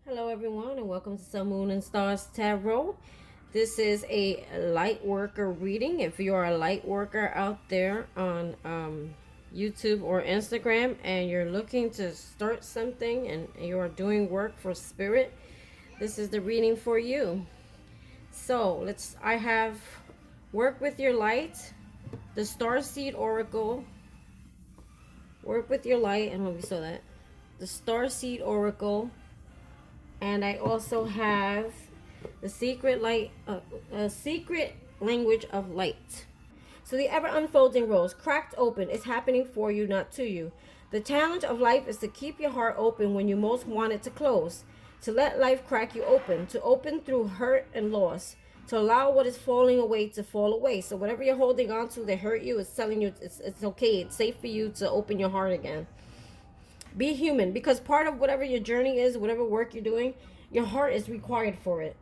Hello everyone and welcome to Sun, Moon, and Stars Tarot. This is a light worker reading. If you're a light worker out there on YouTube or Instagram and you're looking to start something and you're doing work for spirit, this is the reading for you. So I have Work with Your Light, the Starseed Oracle, Work with Your Light, and we saw that, the Starseed Oracle, and I also have the secret language of light. So the ever unfolding rose, cracked open, is happening for you, not to you. The challenge of life is to keep your heart open when you most want it to close, to let life crack you open, to open through hurt and loss, to allow what is falling away to fall away. So whatever you're holding on to that hurt you is telling you it's okay, it's safe for you to open your heart again. Be human, because part of whatever your journey is, whatever work you're doing, your heart is required for it.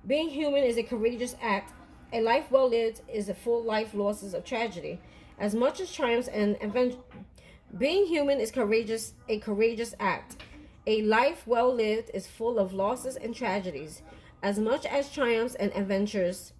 Being human is a courageous act. A life well lived is a full life losses of tragedy. As much as triumphs and being human is a courageous act. A life well lived is full of losses and tragedies. As much as triumphs and adventures.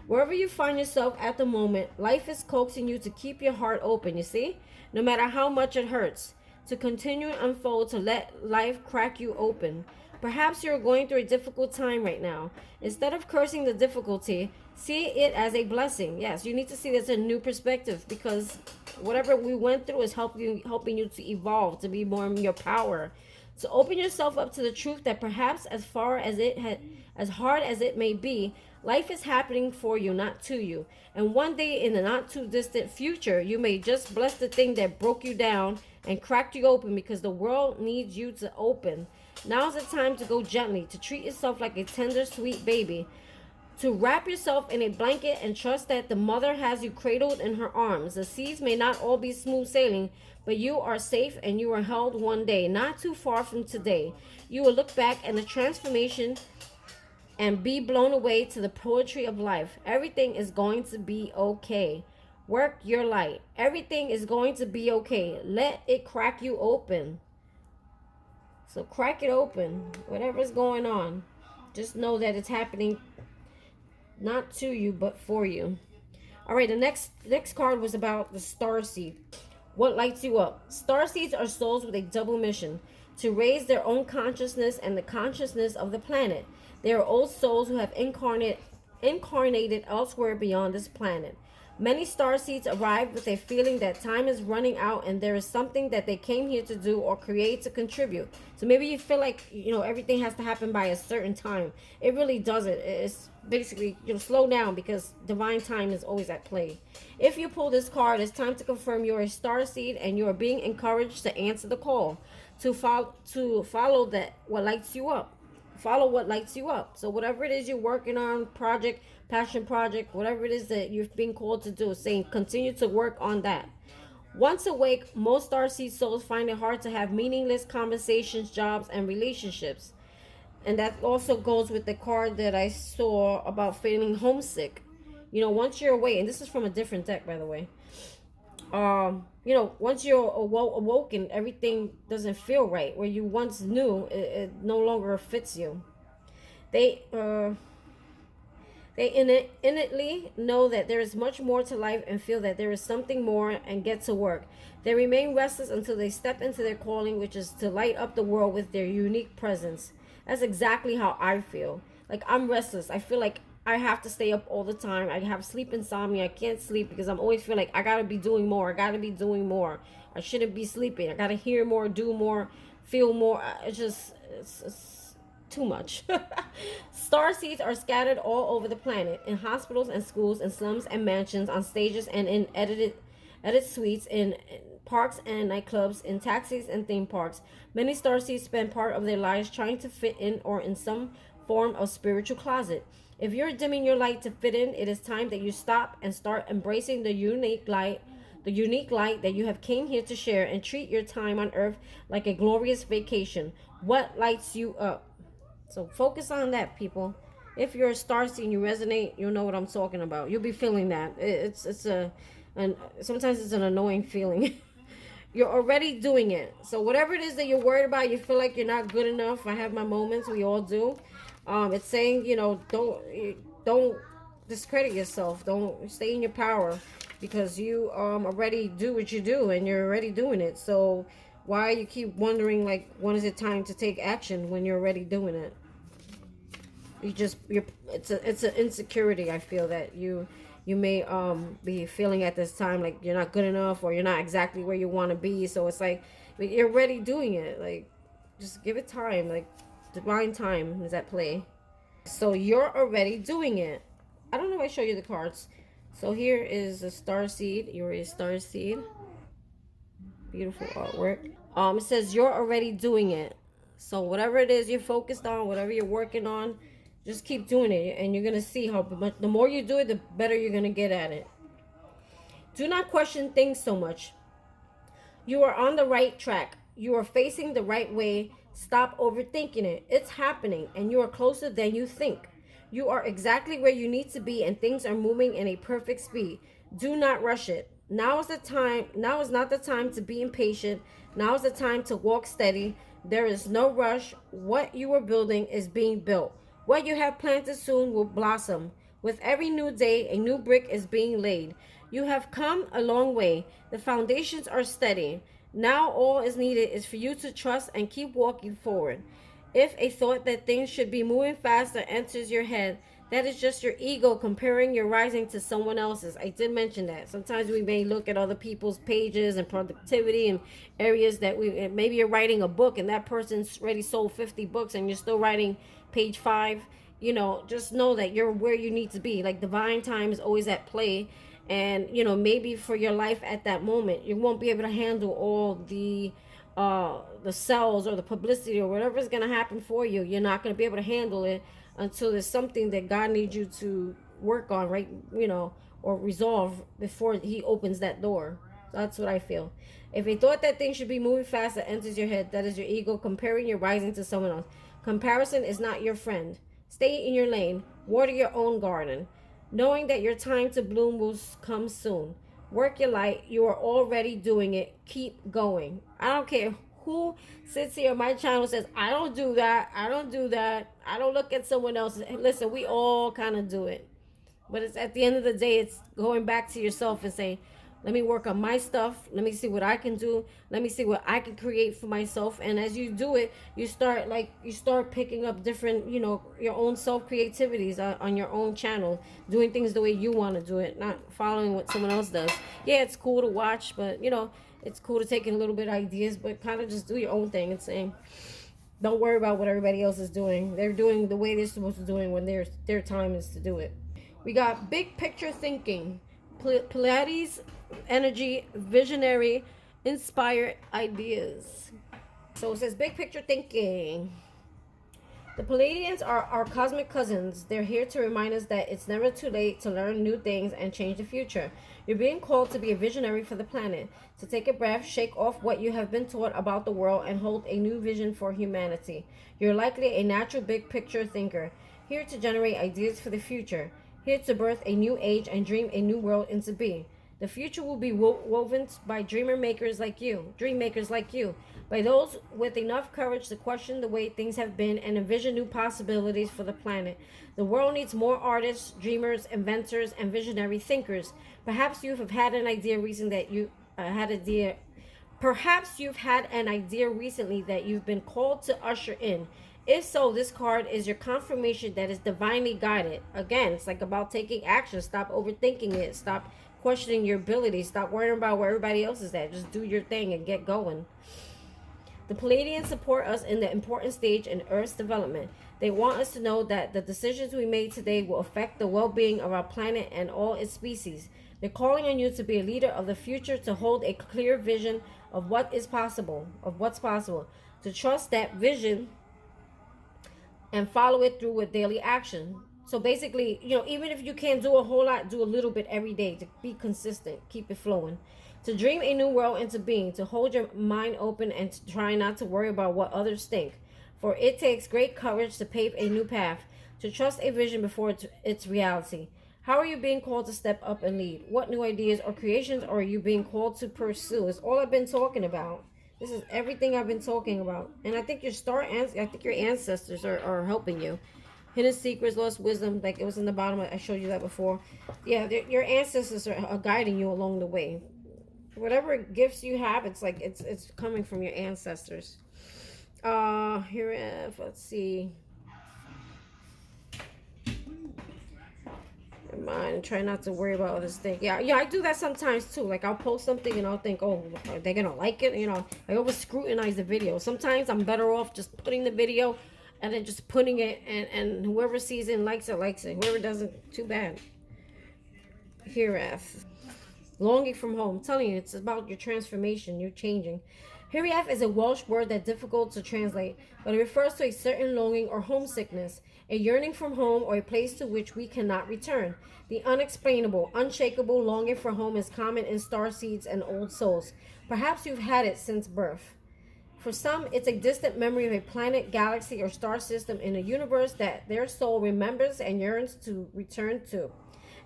Wherever you find yourself at the moment, life is coaxing you to keep your heart open, you see? No matter how much it hurts. To continue and unfold, to let life crack you open. Perhaps you're going through a difficult time right now. Instead of cursing the difficulty, see it as a blessing. Yes, you need to see this in a new perspective, because whatever we went through is helping you to evolve, to be more in your power. To open yourself up to the truth that perhaps as hard as it may be, life is happening for you, not to you. And one day in the not too distant future, you may just bless the thing that broke you down and cracked you open, because the world needs you to open. Now's the time to go gently, to treat yourself like a tender, sweet baby, to wrap yourself in a blanket and trust that the mother has you cradled in her arms. The seas may not all be smooth sailing, but you are safe and you are held one day, not too far from today. You will look back at the transformation and be blown away to the poetry of life. Everything is going to be okay. Work your light. Everything is going to be okay. Let it crack you open. So crack it open. Whatever's going on, just know that it's happening not to you, but for you. All right, the next card was about the Starseed. What lights you up? Starseeds are souls with a double mission: to raise their own consciousness and the consciousness of the planet. They are old souls who have incarnated elsewhere beyond this planet. Many starseeds arrive with a feeling that time is running out and there is something that they came here to do or create to contribute. So maybe you feel like, everything has to happen by a certain time. It really doesn't. It's basically, slow down, because divine time is always at play. If you pull this card, it's time to confirm you're a starseed and you are being encouraged to answer the call, to follow that what lights you up. Follow what lights you up. So whatever it is you're working on, project, passion project, whatever it is that you're being called to do, saying continue to work on that. Once awake, most starseed souls find it hard to have meaningless conversations, jobs, and relationships. And that also goes with the card that I saw about feeling homesick. Once you're away, and this is from a different deck, by the way. Once you're awoken, everything doesn't feel right. Where you once knew, it no longer fits you. They innately know that there is much more to life and feel that there is something more and get to work. They remain restless until they step into their calling, which is to light up the world with their unique presence. That's exactly how I feel. Like, I'm restless. I feel like I have to stay up all the time. I have sleep insomnia. I can't sleep because I'm always feel like I gotta be doing more. I shouldn't be sleeping. I gotta hear more, do more, feel more. It's too much. Starseeds are scattered all over the planet, in hospitals and schools, in slums and mansions, on stages and in edit suites, in parks and nightclubs, in taxis and theme parks. Many starseeds spend part of their lives trying to fit in or in some form of spiritual closet. If you're dimming your light to fit in, it is time that you stop and start embracing the unique light that you have came here to share, and treat your time on earth like a glorious vacation. What lights you up? So focus on that, people. If you're a starseed and you resonate, you'll know what I'm talking about. You'll be feeling that. And sometimes it's an annoying feeling. You're already doing it. So whatever it is that you're worried about, you feel like you're not good enough. I have my moments. We all do. It's saying, don't discredit yourself. Don't stay in your power, because you already do what you do and you're already doing it. So why you keep wondering, like, when is it time to take action when you're already doing it? It's an insecurity, I feel, that you may be feeling at this time, like you're not good enough or you're not exactly where you want to be. So it's like, you're already doing it. Like, just give it time. Like, divine time is at play. So you're already doing it. I don't know if I show you the cards. So here is a star seed. You're a star seed. Beautiful artwork. It says you're already doing it. So whatever it is you're focused on, whatever you're working on, just keep doing it, and you're gonna see how much, the more you do it, the better you're gonna get at it. Do not question things so much. You are on the right track. You are facing the right way. Stop overthinking it. It's happening, and you are closer than you think. You are exactly where you need to be, and things are moving in a perfect speed. Do not rush it. Now is the time. Now is not the time to be impatient. Now is the time to walk steady. There is no rush. What you are building is being built. What you have planted soon will blossom. With every new day, a new brick is being laid. You have come a long way. The foundations are steady. Now all is needed is for you to trust and keep walking forward. If a thought that things should be moving faster enters your head, that is just your ego comparing your rising to someone else's. I did mention that. Sometimes we may look at other people's pages and productivity and areas that maybe you're writing a book and that person's already sold 50 books and you're still writing page 5. Just know that you're where you need to be. Like, divine time is always at play. And maybe for your life at that moment, you won't be able to handle all the sales or the publicity or whatever is going to happen for you. You're not going to be able to handle it until there's something that God needs you to work on, right? Or resolve before he opens that door. That's what I feel. If a thought that things should be moving fast that enters your head, that is your ego comparing your rising to someone else. Comparison is not your friend. Stay in your lane. Water your own garden, knowing that your time to bloom will come soon. Work your light. You are already doing it. Keep going. I don't care who sits here on my channel and says, I don't do that. I don't do that. I don't look at someone else. Listen, we all kind of do it. But it's at the end of the day, it's going back to yourself and saying, let me work on my stuff. Let me see what I can do. Let me see what I can create for myself. And as you do it, you start picking up different, your own self creativities on your own channel, doing things the way you want to do it, not following what someone else does. Yeah, it's cool to watch, but it's cool to take in a little bit of ideas, but kind of just do your own thing and saying, don't worry about what everybody else is doing. They're doing the way they're supposed to do it when their time is to do it. We got big picture thinking, Pilates energy, visionary, inspired ideas. So it says big picture thinking. The Palladians are our cosmic cousins. They're here to remind us that it's never too late to learn new things and change the future. You're being called to be a visionary for the planet, to take a breath, shake off what you have been taught about the world, and hold a new vision for humanity. You're likely a natural big picture thinker, here to generate ideas for the future, here to birth a new age and dream a new world into being. The future will be woven by dream makers like you, by those with enough courage to question the way things have been and envision new possibilities for the planet. The world needs more artists, dreamers, inventors, and visionary thinkers. Perhaps you have had an idea recently that you've been called to usher in. If so, this card is your confirmation that it's divinely guided. Again, it's like about taking action. Stop overthinking it. Stop questioning your abilities. Stop worrying about where everybody else is at. Just do your thing and get going. The Palladians support us in the important stage in Earth's development. They want us to know that the decisions we made today will affect the well-being of our planet and all its species. They're calling on you to be a leader of the future, to hold a clear vision of what's possible, to trust that vision and follow it through with daily action. So basically, even if you can't do a whole lot, do a little bit every day to be consistent, keep it flowing. To dream a new world into being, to hold your mind open and to try not to worry about what others think. For it takes great courage to pave a new path, to trust a vision before it's reality. How are you being called to step up and lead? What new ideas or creations are you being called to pursue? It's all I've been talking about. This is everything I've been talking about. And I think I think your ancestors are helping you. Hidden secrets, lost wisdom, like it was in the bottom. I showed you that before. Yeah, your ancestors are guiding you along the way. Whatever gifts you have, it's like it's coming from your ancestors. Here, let's see. Mind and try not to worry about other things. Yeah, I do that sometimes too. Like I'll post something and I'll think, oh, are they gonna like it? I always scrutinize the video. Sometimes I'm better off just putting the video and then just putting it, and whoever sees it and likes it, likes it. Whoever doesn't, too bad. Hereath. Longing from home. I'm telling you, it's about your transformation. You're changing. Hiriath is a Welsh word that's difficult to translate, but it refers to a certain longing or homesickness, a yearning from home or a place to which we cannot return. The unexplainable, unshakable longing for home is common in starseeds and old souls. Perhaps you've had it since birth. For some, it's a distant memory of a planet, galaxy, or star system in a universe that their soul remembers and yearns to return to.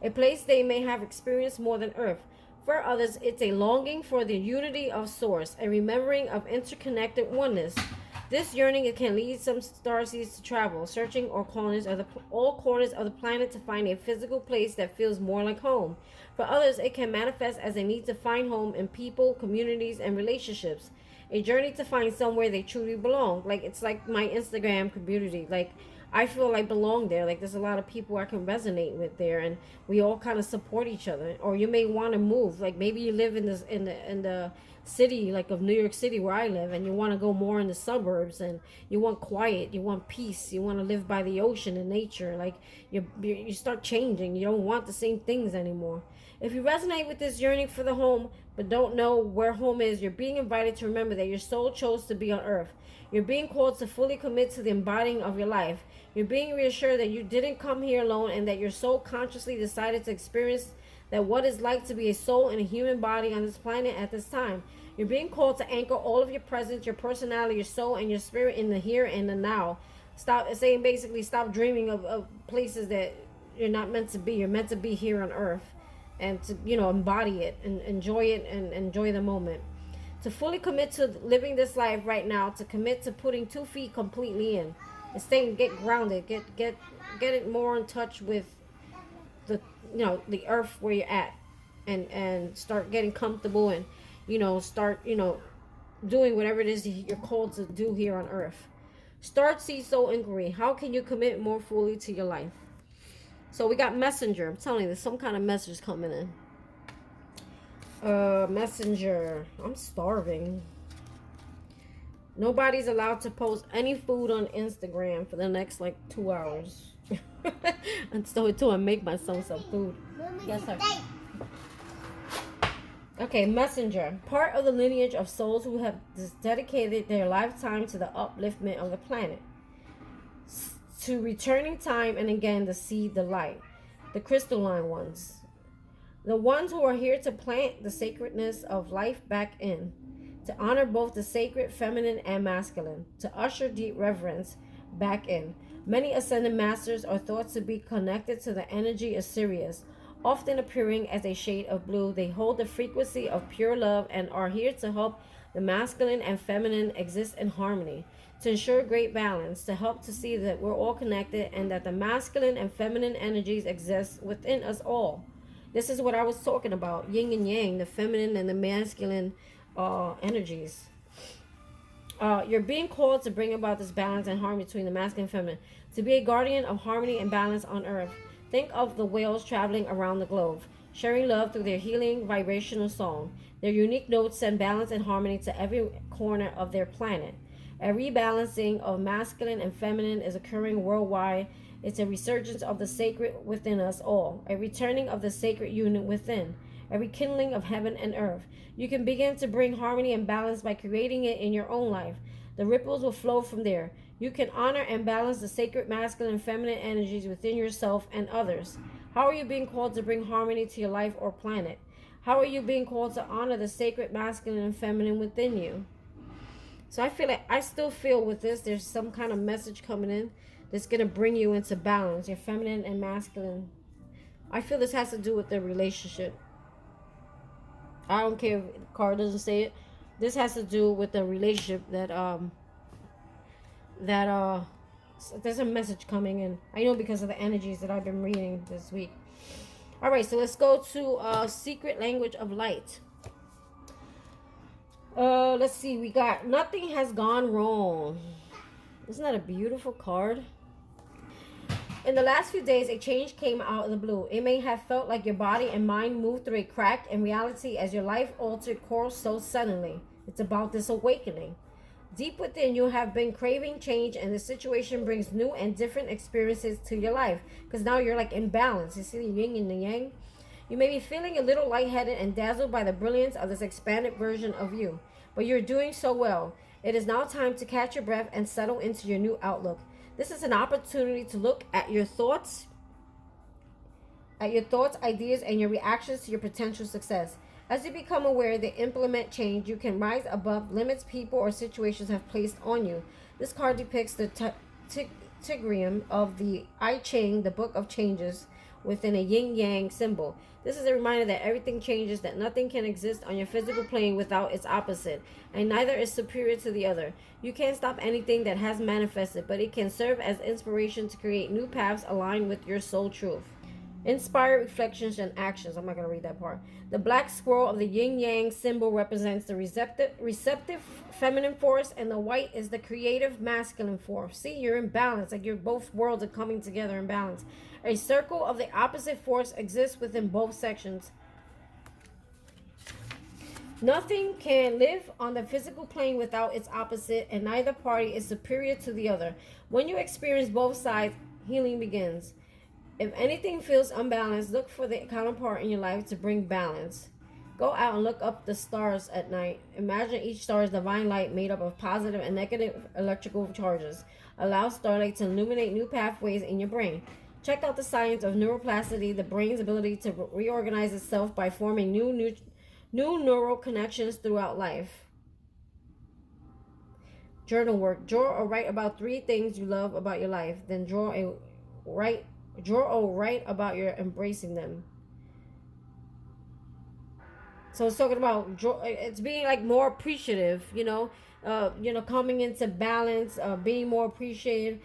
A place they may have experienced more than Earth. For others, it's a longing for the unity of Source, a remembering of interconnected oneness. This yearning can lead some starseeds to travel, searching all corners of the planet to find a physical place that feels more like home. For others, it can manifest as a need to find home in people, communities, and relationships. A journey to find somewhere they truly belong. Like it's like my Instagram community. Like I feel like I belong there. Like there's a lot of people I can resonate with there, and we all kind of support each other. Or you may want to move. Like maybe you live in the city, like of New York City where I live, and you want to go more in the suburbs, and you want quiet, you want peace, you want to live by the ocean and nature. Like you start changing. You don't want the same things anymore. If you resonate with this yearning for the home, but don't know where home is, you're being invited to remember that your soul chose to be on earth. You're being called to fully commit to the embodying of your life. You're being reassured that you didn't come here alone and that your soul consciously decided to experience that what it's like to be a soul in a human body on this planet at this time. You're being called to anchor all of your presence, your personality, your soul, and your spirit in the here and the now. Stop dreaming of places that you're not meant to be. You're meant to be here on earth and to, embody it and enjoy the moment. To fully commit to living this life right now, to commit to putting 2 feet completely in. And get grounded, get it more in touch with the the earth where you're at, and start getting comfortable, and start doing whatever it is you're called to do here on earth. Start seed soul inquiry. How can you commit more fully to your life? So we got messenger. I'm telling you, there's some kind of message coming in. Messenger. I'm starving. Nobody's allowed to post any food on Instagram for the next 2 hours. until I make myself some food. Yes, sir. Okay, messenger. Part of the lineage of souls who have dedicated their lifetime to the upliftment of the planet. To returning time and again to see the light. The crystalline ones. The ones who are here to plant the sacredness of life back in. To honor both the sacred feminine and masculine. To usher deep reverence back in. Many ascended masters are thought to be connected to the energy of Sirius, often appearing as a shade of blue. They hold the frequency of pure love and are here to help the masculine and feminine exist in harmony, to ensure great balance, to help to see that we're all connected and that the masculine and feminine energies exist within us all. This is what I was talking about, yin and yang, the feminine and the masculine energies. You're being called to bring about this balance and harmony between the masculine and feminine, to be a guardian of harmony and balance on earth. Think of the whales traveling around the globe, sharing love through their healing vibrational song. Their unique notes send balance and harmony to every corner of their planet. A rebalancing of masculine and feminine is occurring worldwide. It's a resurgence of the sacred within us all, a returning of the sacred unit within, a rekindling of heaven and earth. You can begin to bring harmony and balance by creating it in your own life. The ripples will flow from there. You can honor and balance the sacred masculine and feminine energies within yourself and others. How are you being called to bring harmony to your life or planet? How are you being called to honor the sacred masculine and feminine within you? So I still feel with this, there's some kind of message coming in that's going to bring you into balance, your feminine and masculine I feel this has to do with the relationship. I don't care if the card doesn't say it. This has to do with the relationship that there's a message coming in. I know because of the energies that I've been reading this week. All right, so let's go to secret language of light. Let's see. We got nothing has gone wrong. Isn't that a beautiful card? In the last few days, a change came out of the blue. It may have felt like your body and mind moved through a crack in reality as your life altered course so suddenly. It's about this awakening. Deep within, you have been craving change, and the situation brings new and different experiences to your life. Because now you're like in balance. You see the yin and the yang? You may be feeling a little lightheaded and dazzled by the brilliance of this expanded version of you. But you're doing so well. It is now time to catch your breath and settle into your new outlook. This is an opportunity to look at your thoughts, ideas, and your reactions to your potential success. As you become aware that implement change, you can rise above limits people or situations have placed on you. This card depicts the Tigrium of the I Ching, the Book of Changes, within a yin-yang symbol. This is a reminder that everything changes, that nothing can exist on your physical plane without its opposite, and neither is superior to the other. You can't stop anything that has manifested, but it can serve as inspiration to create new paths aligned with your soul truth. Inspired reflections and actions. I'm not going to read that part. The black squirrel of the yin yang symbol represents the receptive feminine force, and the white is the creative masculine force. See, you're in balance. Like your both worlds are coming together in balance. A circle of the opposite force exists within both sections. Nothing can live on the physical plane without its opposite, and neither party is superior to the other. When you experience both sides, healing begins. If anything feels unbalanced, look for the counterpart in your life to bring balance. Go out and look up the stars at night. Imagine each star is divine light made up of positive and negative electrical charges. Allow starlight to illuminate new pathways in your brain. Check out the science of neuroplasticity, the brain's ability to reorganize itself by forming new neural connections throughout life. Journal work. Draw or write about 3 things you love about your life. Then draw or write about your embracing them. So it's talking about it's being like more appreciative, coming into balance, being more appreciative,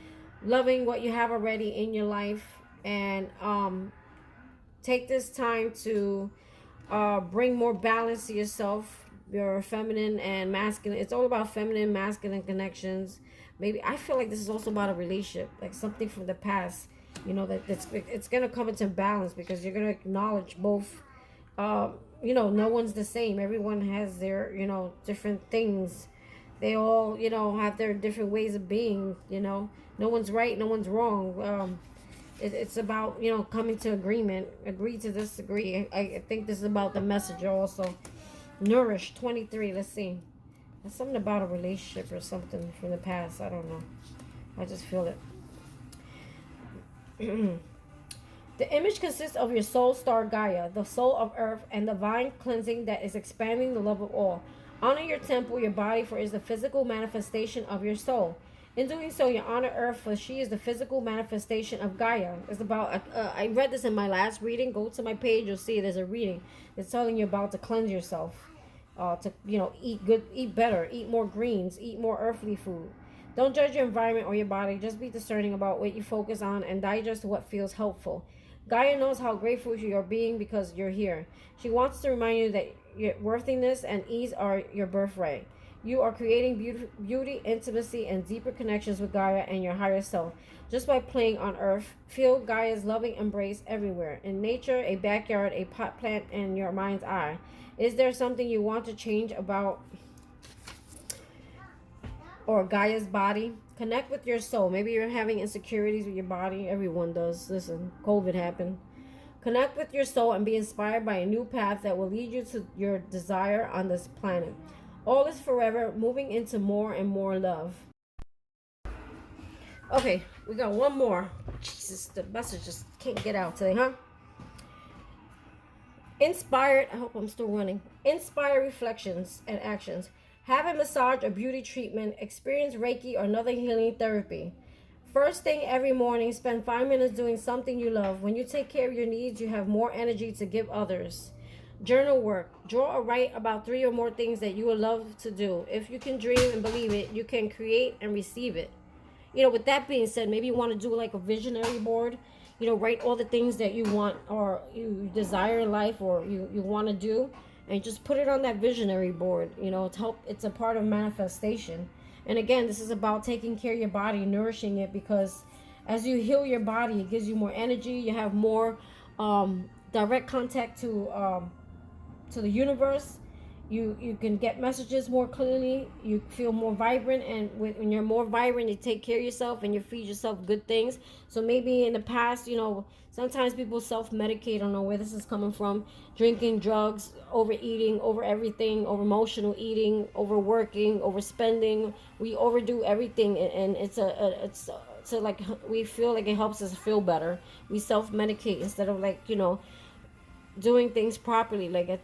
loving what you have already in your life, and take this time to bring more balance to yourself, your feminine and masculine. It's all about feminine, masculine connections. Maybe I feel like this is also about a relationship, like something from the past. It's gonna come into balance because you're gonna acknowledge both. No one's the same. Everyone has their different things. They all have their different ways of being. No one's right, no one's wrong. It's about coming to agreement, agree to disagree. I think this is about the message also. Nourish 23. Let's see. There's something about a relationship or something from the past. I don't know. I just feel it. The image consists of your soul star Gaia, the soul of earth, and divine cleansing that is expanding the love of all. Honor your temple, your body, for it is the physical manifestation of your soul. In doing so, you honor earth, for she is the physical manifestation of Gaia. It's about, I read this in my last reading. Go to my page, you'll see there's a reading. It's telling you about to cleanse yourself. To eat better, eat more greens, eat more earthly food. Don't judge your environment or your body. Just be discerning about what you focus on and digest what feels helpful. Gaia knows how grateful you are being because you're here. She wants to remind you that your worthiness and ease are your birthright. You are creating beauty, intimacy, and deeper connections with Gaia and your higher self. Just by playing on Earth, feel Gaia's loving embrace everywhere. In nature, a backyard, a pot plant, and your mind's eye. Is there something you want to change about or Gaia's body? Connect with your soul. Maybe you're having insecurities with your body. Everyone does. Listen, COVID happened. Connect with your soul and be inspired by a new path that will lead you to your desire on this planet. All is forever, moving into more and more love. Okay, we got one more. Jesus, the message just can't get out today, huh? Inspired, I hope I'm still running. Inspired reflections and actions. Have a massage or beauty treatment. Experience Reiki or another healing therapy. First thing every morning, spend 5 minutes doing something you love. When you take care of your needs, you have more energy to give others. Journal work. Draw or write about 3 or more things that you would love to do. If you can dream and believe it, you can create and receive it. With that being said, maybe you want to do like a visionary board. Write all the things that you want or you desire in life or you want to do, and just put it on that visionary board. It's a part of manifestation. And again, this is about taking care of your body, nourishing it, because as you heal your body, it gives you more energy. You have more direct contact to the universe. You can get messages more clearly. You feel more vibrant, and when you're more vibrant, you take care of yourself and you feed yourself good things. So maybe in the past, sometimes people self-medicate. I don't know where this is coming from. Drinking, drugs, overeating, over everything, over emotional eating, overworking, overspending. We overdo everything, and so like we feel like it helps us feel better. We self-medicate instead of doing things properly, get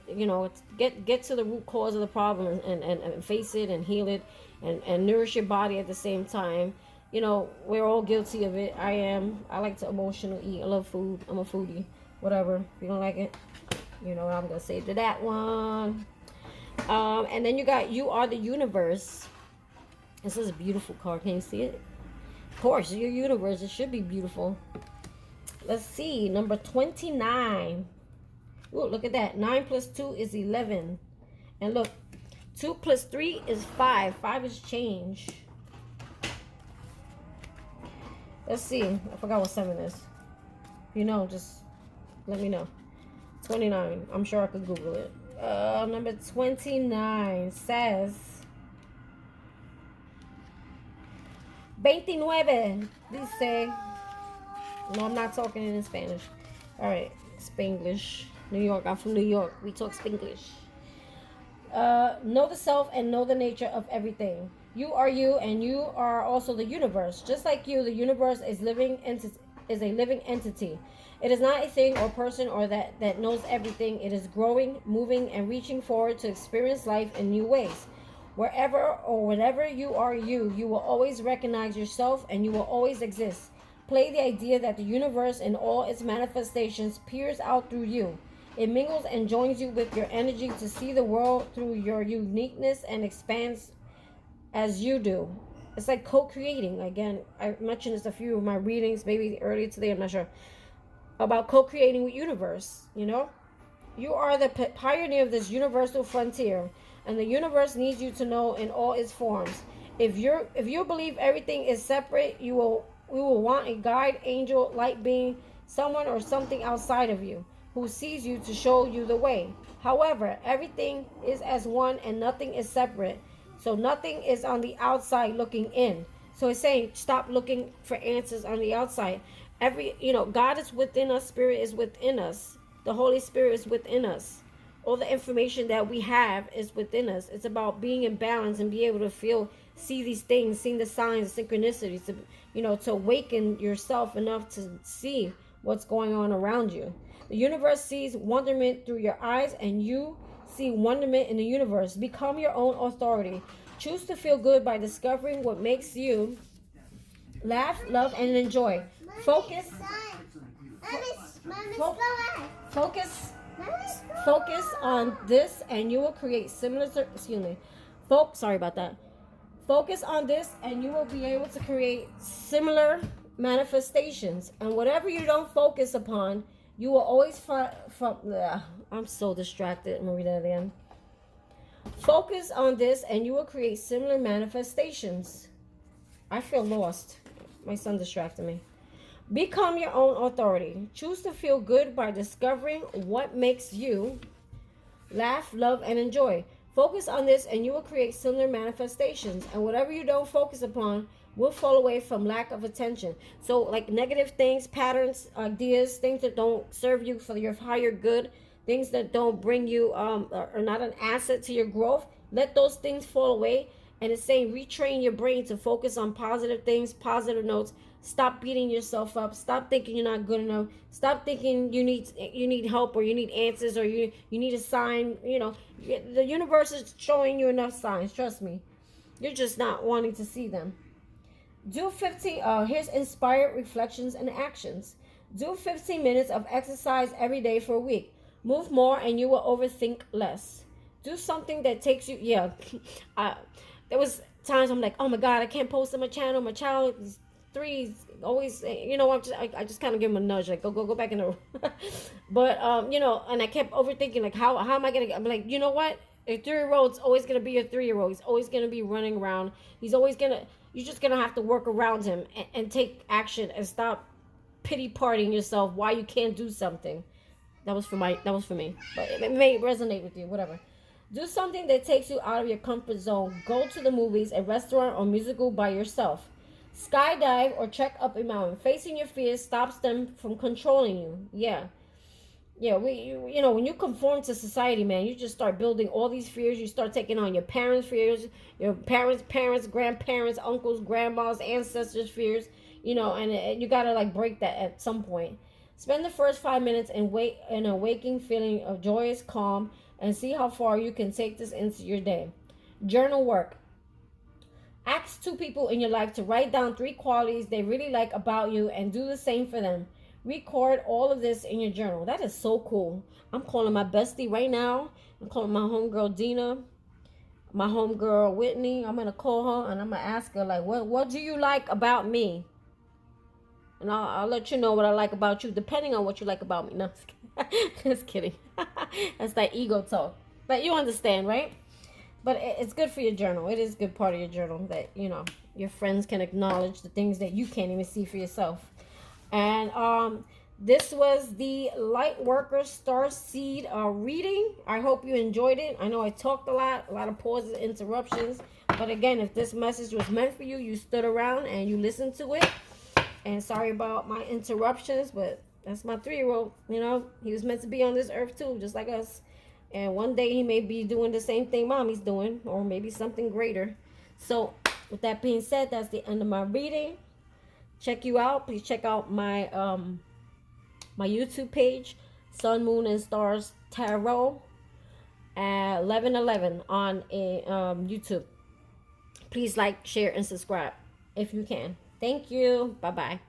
to the root cause of the problem, and face it and heal it, and nourish your body at the same time. We're all guilty of it. I like to emotional eat. I love food. I'm a foodie. Whatever. If you don't like it, you know what I'm gonna say to that one. And then you are the universe. This is a beautiful card. Can you see it? Of course, your universe. It should be beautiful. Let's see, number 29. Ooh, look at that. 9 plus 2 is 11. And look, 2 plus 3 is 5. 5 is change. Let's see. I forgot what 7 is. Just let me know. 29. I'm sure I could Google it. Number 29 says 29. Dice. No, I'm not talking in Spanish. All right. Spanglish. New York. I'm from New York. We talk Spanglish. Know the self and know the nature of everything. You are you, and you are also the universe. Just like you, the universe is a living entity. It is not a thing or person or that knows everything. It is growing, moving, and reaching forward to experience life in new ways. Wherever or whenever you are you will always recognize yourself, and you will always exist. Play the idea that the universe in all its manifestations peers out through you. It mingles and joins you with your energy to see the world through your uniqueness and expands as you do. It's like co-creating. Again, I mentioned this a few of my readings, maybe earlier today, I'm not sure, about co-creating with universe. You are the pioneer of this universal frontier, and the universe needs you to know in all its forms. If you believe everything is separate, we will want a guide, angel, light being, someone or something outside of you who sees you to show you the way. However, everything is as one and nothing is separate. So nothing is on the outside looking in. So it's saying stop looking for answers on the outside. God is within us, spirit is within us. The Holy Spirit is within us. All the information that we have is within us. It's about being in balance and be able to see these things, seeing the signs, synchronicities, to awaken yourself enough to see what's going on around you. The universe sees wonderment through your eyes, and you see wonderment in the universe. Become your own authority. Choose to feel good by discovering what makes you laugh, love, and enjoy. Focus on this, and you will create similar. Sorry about that. Focus on this, and you will be able to create similar manifestations. And whatever you don't focus upon, you will always find. I'm so distracted. I'm gonna read that again. Focus on this, and you will create similar manifestations. I feel lost. My son distracted me. Become your own authority. Choose to feel good by discovering what makes you laugh, love, and enjoy. Focus on this, and you will create similar manifestations. And whatever you don't focus upon will fall away from lack of attention. So, like negative things, patterns, ideas, things that don't serve you for your higher good, things that don't bring you, are not an asset to your growth, let those things fall away. And it's saying retrain your brain to focus on positive things, positive notes. Stop beating yourself up. Stop thinking you're not good enough. Stop thinking you need help, or you need answers, or you need a sign. The universe is showing you enough signs. Trust me. You're just not wanting to see them. Do 15, here's inspired reflections and actions. Do 15 minutes of exercise every day for a week. Move more and you will overthink less. Do something that takes you, yeah. uh, there was times I'm like, oh my God, I can't post on my channel. My child is 3, always, I just kind of give him a nudge, like, go back in the room. But, and I kept overthinking, like, how am I going to, I'm like, you know what? A 3-year-old's always going to be a 3-year-old. He's always going to be running around. He's always going to, you're just gonna have to work around him and take action and stop pity partying yourself why you can't do something. That was for me, but it may resonate with you. Whatever. Do something that takes you out of your comfort zone. Go to the movies, a restaurant, or musical by yourself. Skydive or trek up a mountain. Facing your fears stops them from controlling you. Yeah, when you conform to society, man, you just start building all these fears. You start taking on your parents' fears, your parents, grandparents, uncles, grandmas, ancestors' fears, and you gotta like break that at some point. Spend the first 5 minutes and wait in a waking feeling of joyous calm, and see how far you can take this into your day. Journal work. Ask 2 people in your life to write down 3 qualities they really like about you and do the same for them. Record all of this in your journal. That is so cool. I'm calling my bestie right now. I'm calling my homegirl Dina, my homegirl Whitney. I'm gonna call her and I'm gonna ask her like, what do you like about me? And I'll let you know what I like about you, depending on what you like about me. No, just kidding. That's that ego talk. But you understand, right? But it's good for your journal. It is a good part of your journal that, your friends can acknowledge the things that you can't even see for yourself. And this was the Light Worker Starseed reading. I hope you enjoyed it. I know I talked a lot of pauses, interruptions. But again, if this message was meant for you, you stood around and you listened to it. And sorry about my interruptions, but that's my 3-year-old. He was meant to be on this earth too, just like us. And one day he may be doing the same thing mommy's doing, or maybe something greater. So with that being said, that's the end of my reading. Check you out. Please check out my my YouTube page, Sun, Moon, and Stars Tarot, at 11:11 on YouTube. Please like, share, and subscribe if you can. Thank you. Bye bye.